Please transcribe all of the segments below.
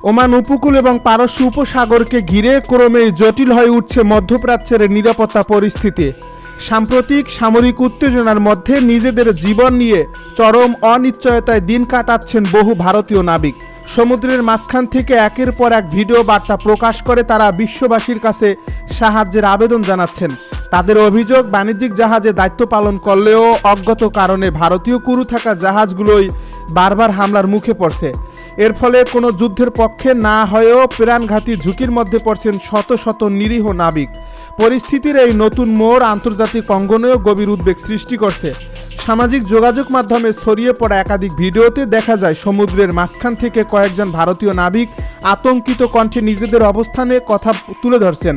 Oman উপকূল এবং পারস্য উপসাগরকে ঘিরে ক্রমেই জটিল হয়ে উঠছে মধ্যপ্রাচ্যের নিরাপত্তা পরিস্থিতি। সাম্প্রতিক সামরিক উত্তেজনার মধ্যে নিজেদের জীবন নিয়ে চরম অনিশ্চয়তায় দিন কাটাচ্ছেন বহু ভারতীয় নাবিক। সমুদ্রের মাঝখান থেকে একের পর এক ভিডিও বার্তা প্রকাশ করে তারা বিশ্ববাসীর কাছে সাহায্যের আবেদন জানাচ্ছেন। তাদের অভিযোগ, বাণিজ্যিক জাহাজে দায়িত্ব পালন করলেও অজ্ঞাত কারণে ভারতীয় ক্রু থাকা জাহাজগুলোই বারবার হামলার মুখে পড়ছে। এর ফলে কোনো যুদ্ধের পক্ষে না হয়েও প্রাণঘাতী ঝুঁকির মধ্যে পড়ছেন শত শত নিরীহ নাবিক। পরিস্থিতির এই নতুন মোড় আন্তর্জাতিক অঙ্গনেও গভীর উদ্বেগ সৃষ্টি করছে। সামাজিক যোগাযোগ মাধ্যমে ছড়িয়ে পড়া একাধিক ভিডিওতে দেখা যায় সমুদ্রের মাঝখান থেকে কয়েকজন ভারতীয় নাবিক আতঙ্কিত কণ্ঠে নিজেদের অবস্থানে কথা তুলে ধরছেন।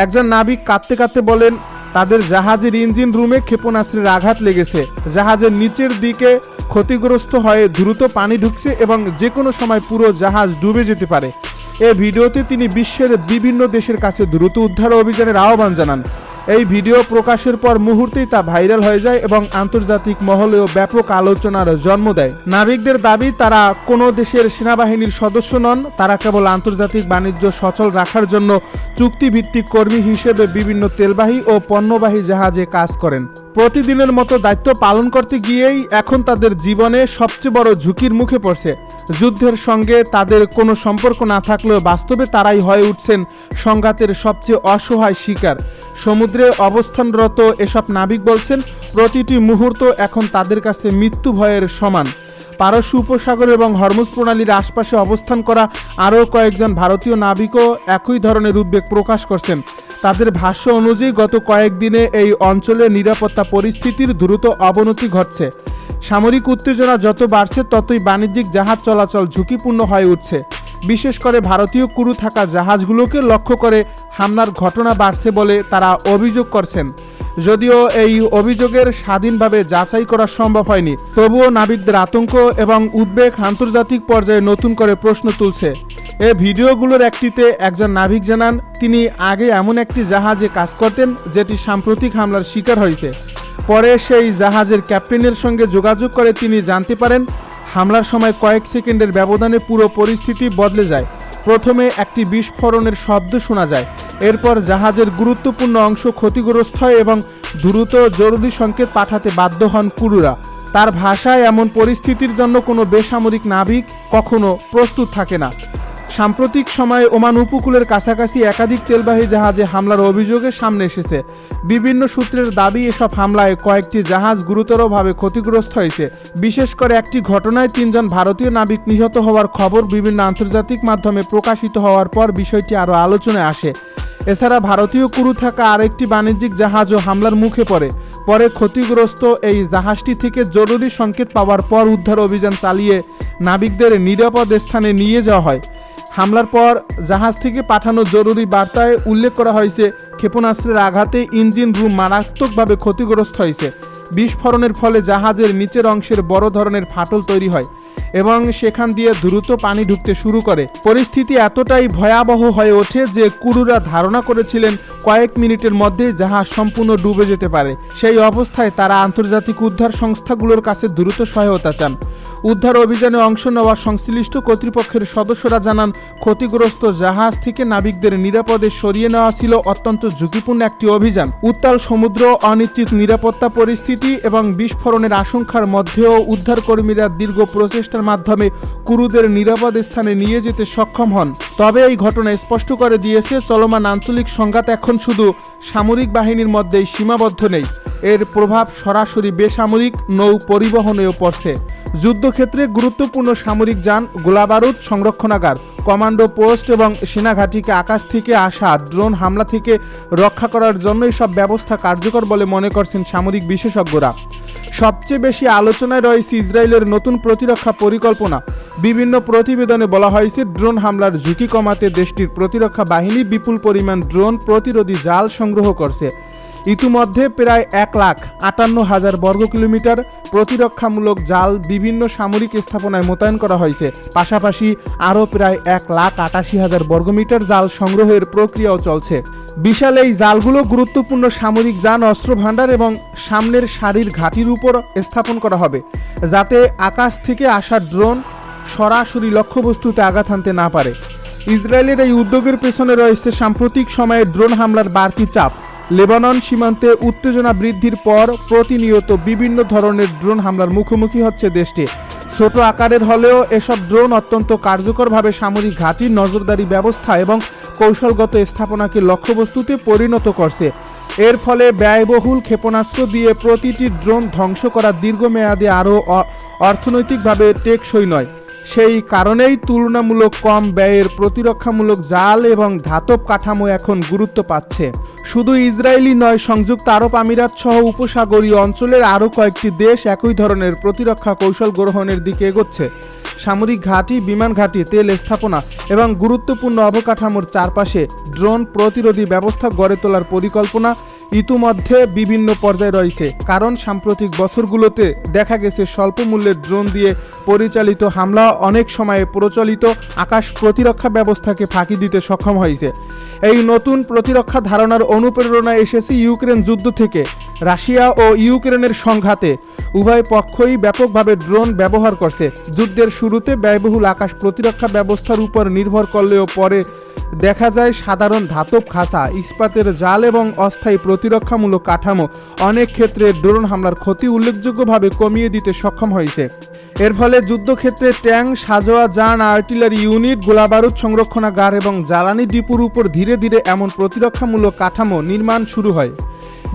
একজন নাবিক কাঁদতে কাঁদতে বলেন, তাদের জাহাজের ইঞ্জিন রুমে ক্ষেপণাস্ত্রের আঘাত লেগেছে, জাহাজের নিচের দিকে ক্ষতিগ্রস্ত হয়ে দ্রুত পানি ঢুকছে এবং যে কোনো সময় পুরো জাহাজ ডুবে যেতে পারে। এই ভিডিওতে তিনি বিশ্বের বিভিন্ন দেশের কাছে দ্রুত উদ্ধার অভিযানের আহ্বান জানান। এই ভিডিও প্রকাশের পর মুহূর্তেই তা ভাইরাল হয়ে যায় এবং আন্তর্জাতিক মহলেও ব্যাপক আলোচনার জন্ম দেয়। নাবিকদের দাবি, তারা কোনো দেশের সেনাবাহিনীর সদস্য নন, তারা কেবল আন্তর্জাতিক বাণিজ্য সচল রাখার জন্য চুক্তিভিত্তিক কর্মী হিসেবে বিভিন্ন তেলবাহী ও পণ্যবাহী জাহাজে কাজ করেন। প্রতিদিনের মতো দায়িত্ব পালন করতে গিয়েই এখন তাদের জীবনে সবচেয়ে বড় ঝুঁকির মুখে পড়ছে। যুদ্ধের সঙ্গে তাদের কোনো সম্পর্ক না থাকলেও বাস্তবে তারাই হয়ে উঠছেন সংঘাতের সবচেয়ে অসহায় শিকার। সমুদ্রে অবস্থানরত এসব নাবিক বলছেন, প্রতিটি মুহূর্ত এখন তাদের কাছে মৃত্যু ভয়ের সমান। পারস্য উপসাগর এবং হরমুজ প্রণালীর আশপাশে অবস্থান করা আরও কয়েকজন ভারতীয় নাবিকও একই ধরনের উদ্বেগ প্রকাশ করছেন। তাদের ভাষ্য অনুযায়ী গত কয়েকদিনে এই অঞ্চলে নিরাপত্তা পরিস্থিতির দ্রুত অবনতি ঘটছে। সামরিক উত্তেজনা যত বাড়ছে ততই বাণিজ্যিক জাহাজ চলাচল ঝুঁকিপূর্ণ হয়ে উঠছে। বিশেষ করে ভারতীয় ক্রু থাকা জাহাজগুলোকে লক্ষ্য করে হামলার ঘটনা বাড়ছে বলে তারা অভিযোগ করছেন। যদিও এই অভিযোগের স্বাধীনভাবে যাচাই করা সম্ভব হয়নি, তবুও নাবিকদের আতঙ্ক এবং উদ্বেগ আন্তর্জাতিক পর্যায়ে নতুন করে প্রশ্ন তুলছে। এই ভিডিওগুলোর একটিতে একজন নাবিক জানান, তিনি আগে এমন একটি জাহাজে কাজ করতেন যেটি সাম্প্রতিক হামলার শিকার হয়েছে। পরে সেই জাহাজের ক্যাপ্টেনের সঙ্গে যোগাযোগ করে তিনি জানতে পারেন, হামলার সময় কয়েক সেকেন্ডের ব্যবধানে পুরো পরিস্থিতি বদলে যায়। প্রথমে একটি বিস্ফোরণের শব্দ শোনা যায়, এরপর জাহাজের গুরুত্বপূর্ণ অংশ ক্ষতিগ্রস্ত হয় এবং দ্রুত জরুরি সংকেত পাঠাতে বাধ্য হন ক্রুরা। তার ভাষায়, এমন পরিস্থিতির জন্য কোনো বেসামরিক নাবিক কখনো প্রস্তুত থাকে না। সাম্প্রতিক সময়ে ওমান উপকূলের কাছাকাছি একাধিক তেলবাহী জাহাজে হামলার অভিযোগে সামনে এসেছে। বিভিন্ন সূত্রের দাবি, এসব হামলায় কয়েকটি জাহাজ গুরুতরভাবে ক্ষতিগ্রস্ত হয়েছে। বিশেষ করে একটি ঘটনায় 3 জন ভারতীয় নাবিক নিহত হওয়ার খবর বিভিন্ন আন্তর্জাতিক মাধ্যমে প্রকাশিত হওয়ার পর বিষয়টি আরও আলোচনায় আসে। এছাড়া ভারতীয় ক্রু থাকা আরেকটি বাণিজ্যিক জাহাজও হামলার মুখে পরে ক্ষতিগ্রস্ত এই জাহাজটি থেকে জরুরি সংকেত পাওয়ার পর উদ্ধার অভিযান চালিয়ে নাবিকদের নিরাপদ স্থানে নিয়ে যাওয়া হয়। হামলার পর জাহাজ থেকে পাঠানো জরুরি বার্তায় উল্লেখ করা হয়েছে, ক্ষেপণাস্ত্রের আঘাতে ইঞ্জিন রুম মারাত্মকভাবে ক্ষতিগ্রস্ত হয়েছে। বিস্ফোরণের ফলে জাহাজের নিচের অংশের বড় ধরনের ফাটল তৈরি হয় এবং সেখান দিয়ে দ্রুত পানি ঢুকতে শুরু করে। পরিস্থিতি এতটাই ভয়াবহ হয়ে ওঠে যে ক্রুরা ধারণা করেছিলেন কয়েক মিনিটের মধ্যে জাহাজ সম্পূর্ণ ডুবে যেতে পারে। সেই অবস্থায় তারা আন্তর্জাতিক উদ্ধার সংস্থাগুলোর কাছে দ্রুত সহায়তা চান। উদ্ধার অভিযানে অংশ নেওয়া সংশ্লিষ্ট কর্তৃপক্ষের সদস্যরা জানান, ক্ষতিগ্রস্ত জাহাজ থেকে নাবিকদের নিরাপদে সরিয়ে নেওয়া ছিল অত্যন্ত ঝুঁকিপূর্ণ একটি অভিযান। উত্তাল সমুদ্র, অনিশ্চিত নিরাপত্তা পরিস্থিতি এবং বিস্ফোরণের আশঙ্কার মধ্যেও উদ্ধারকর্মীরা দীর্ঘ প্রচেষ্টার মাধ্যমে ক্রুদের নিরাপদ স্থানে নিয়ে যেতে সক্ষম হন। তবে এই ঘটনা স্পষ্ট করে দিয়েছে, চলমান আঞ্চলিক সংঘাত এখন শুধু সামরিক বাহিনীর মধ্যেই সীমাবদ্ধ নেই, এর প্রভাব সরাসরি বেসামরিক নৌ পরিবহনেও পড়ছে। যুদ্ধক্ষেত্রে গুরুত্বপূর্ণ সামরিক যান, গোলাবারুদ সংরক্ষণাগার, কমান্ডো পোস্ট এবং সেনাঘাঁটিকে আকাশ থেকে আসা ড্রোন হামলা থেকে রক্ষা করার জন্য এসব ব্যবস্থা কার্যকর বলে মনে করছেন সামরিক বিশেষজ্ঞরা। সবচেয়ে বেশি আলোচনায় রয়েছে ইসরায়েলের নতুন প্রতিরক্ষা পরিকল্পনা। বিভিন্ন প্রতিবেদনে বলা হয়েছে, ড্রোন হামলার ঝুঁকি কমাতে দেশটির প্রতিরক্ষা বাহিনী বিপুল পরিমাণ ড্রোন প্রতিরোধী জাল সংগ্রহ করছে। ইতিমধ্যে প্রায় 1,58,000 বর্গ কিলোমিটার প্রতিরক্ষামূলক জাল বিভিন্ন সামরিক স্থাপনায় মোতায়েন করা হয়েছে। পাশাপাশি আরও প্রায় 1,88,000 বর্গমিটার জাল সংগ্রহের প্রক্রিয়াও চলছে। বিশাল এই জালগুলো গুরুত্বপূর্ণ সামরিক যান, অস্ত্র ভাণ্ডার এবং সামনের সারির ঘাঁটির উপর স্থাপন করা হবে, যাতে আকাশ থেকে আসা ড্রোন সরাসরি লক্ষ্যবস্তুতে আঘাত হানতে না পারে। ইসরায়েলের এই উদ্যোগের পেছনে রয়েছে সাম্প্রতিক সময়ে ড্রোন হামলার বাড়তি চাপ। লেবানন সীমান্তে উত্তেজনা বৃদ্ধির পর প্রতিনিয়ত বিভিন্ন ধরনের ড্রোন হামলার মুখোমুখি হচ্ছে দেশটি। ছোট আকারের হলেও এসব ড্রোন অত্যন্ত কার্যকরভাবে সামরিক ঘাঁটি, নজরদারি ব্যবস্থা এবং কৌশলগত স্থাপনাকে লক্ষ্যবস্তুতে পরিণত করছে। এর ফলে ব্যয়বহুল ক্ষেপণাস্ত্র দিয়ে প্রতিটি ড্রোন ধ্বংস করা দীর্ঘমেয়াদে আরও অর্থনৈতিকভাবে টেকসই নয়। সেই কারণেই তুলনামূলক কম ব্যয়ের প্রতিরক্ষামূলক জাল এবং ধাতব কাঠামো এখন গুরুত্ব পাচ্ছে। শুধু ইসরায়েলই নয়, সংযুক্ত আরব আমিরাত সহ উপসাগরীয় অঞ্চলের আরও কয়েকটি দেশ একই ধরনের প্রতিরক্ষা কৌশল গ্রহণের দিকে এগোচ্ছে। সামরিক ঘাঁটি, বিমান ঘাঁটি, তেল স্থাপনা এবং গুরুত্বপূর্ণ অবকাঠামোর চারপাশে ড্রোন প্রতিরোধী ব্যবস্থা গড়ে তোলার পরিকল্পনা ইতিমধ্যে বিভিন্ন পর্যায়ে রয়েছে। কারণ সাম্প্রতিক বছরগুলোতে দেখা গেছে স্বল্প মূল্যের ড্রোন দিয়ে পরিচালিত হামলা অনেক সময়ে প্রচলিত আকাশ প্রতিরক্ষা ব্যবস্থাকে ফাঁকি দিতে সক্ষম হয়েছে। এই নতুন প্রতিরক্ষা ধারণার অনুপ্রেরণা এসেছে ইউক্রেন যুদ্ধ থেকে। রাশিয়া ও ইউক্রেনের সংঘাতে উভয় পক্ষই ব্যাপকভাবে ড্রোন ব্যবহার করছে। যুদ্ধের শুরুতে ব্যয়বহুল আকাশ প্রতিরক্ষা ব্যবস্থার উপর নির্ভর করলেও পরে দেখা যায় সাধারণ ধাতব খাঁচা, ইস্পাতের জাল এবং অস্থায়ী প্রতিরক্ষামূলক কাঠামো অনেক ক্ষেত্রে ড্রোন হামলার ক্ষতি উল্লেখযোগ্যভাবে কমিয়ে দিতে সক্ষম হয়েছে। এর ফলে যুদ্ধক্ষেত্রে ট্যাঙ্ক, সাঁজোয়া যান, আর্টিলারি ইউনিট, গোলাবারুদ সংরক্ষণাগার এবং জ্বালানি ডিপোর উপর ধীরে ধীরে এমন প্রতিরক্ষামূলক কাঠামো নির্মাণ শুরু হয়।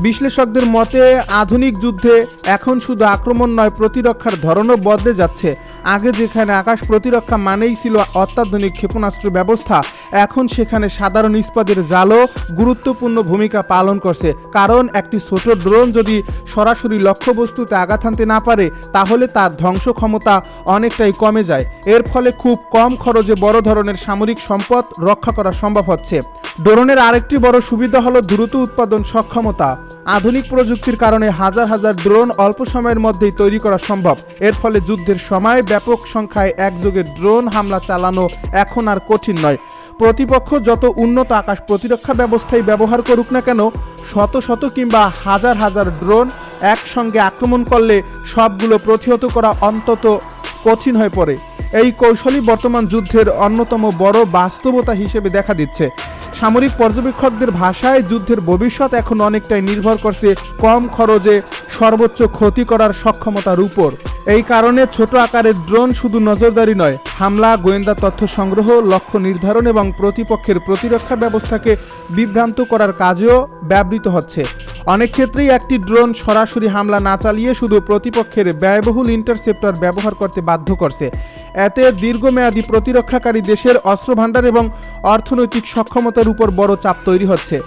বিশ্লেষকদের মতে আধুনিক যুদ্ধে এখন শুধু আক্রমণ নয়, প্রতিরক্ষার ধরনও বদলে যাচ্ছে। আগে যেখানে আকাশ প্রতিরক্ষা মানেই ছিল অত্যাধুনিক ক্ষেপণাস্ত্র ব্যবস্থা, এখন সেখানে সাধারণ ইস্পাতের জালও গুরুত্বপূর্ণ ভূমিকা পালন করছে। কারণ একটি ছোট ড্রোন যদি সরাসরি লক্ষ্যবস্তুতে আঘাত হানতে না পারে, তাহলে তার ধ্বংস ক্ষমতা অনেকটাই কমে যায়। এর ফলে খুব কম খরচে বড় ধরনের সামরিক সম্পদ রক্ষা করা সম্ভব হচ্ছে। ড্রোনের আরেকটি বড় সুবিধা হলো দ্রুত উৎপাদন সক্ষমতা। আধুনিক প্রযুক্তির কারণে হাজার হাজার ড্রোন অল্প সময়ের মধ্যেই তৈরি করা সম্ভব। এর ফলে যুদ্ধের সময় ব্যাপক সংখ্যায় একযোগে ড্রোন হামলা চালানো এখন আর কঠিন নয়। প্রতিপক্ষ যত উন্নত আকাশ প্রতিরক্ষা ব্যবস্থাই ব্যবহার করুক না কেন, শত শত কিংবা হাজার হাজার ড্রোন একসঙ্গে আক্রমণ করলে সবগুলো প্রতিহত করা অন্তত কঠিন হয়ে পড়ে। এই কৌশলই বর্তমান যুদ্ধের অন্যতম বড় বাস্তবতা হিসেবে দেখা দিচ্ছে। সামরিক পর্যবেক্ষকদের ভাষায় যুদ্ধের ভবিষ্যৎ এখন অনেকটাই নির্ভর করছে কম খরচে সর্বোচ্চ ক্ষতি করার সক্ষমতার উপর। এই কারণে ছোট আকারের ড্রোন শুধু নজরদারি নয়, হামলা, গোয়েন্দা তথ্য সংগ্রহ, লক্ষ্য নির্ধারণ এবং প্রতিপক্ষের প্রতিরক্ষা ব্যবস্থাকে বিভ্রান্ত করার কাজেও ব্যবহৃত হচ্ছে। অনেক ক্ষেত্রেই একটি ড্রোন সরাসরি হামলা না চালিয়ে শুধু প্রতিপক্ষের ব্যয়বহুল ইন্টারসেপ্টর ব্যবহার করতে বাধ্য করছে। এতে দীর্ঘমেয়াদী প্রতিরক্ষাকারী দেশের অস্ত্রভান্ডার এবং অর্থনৈতিক সক্ষমতার উপর বড় চাপ তৈরি হচ্ছে।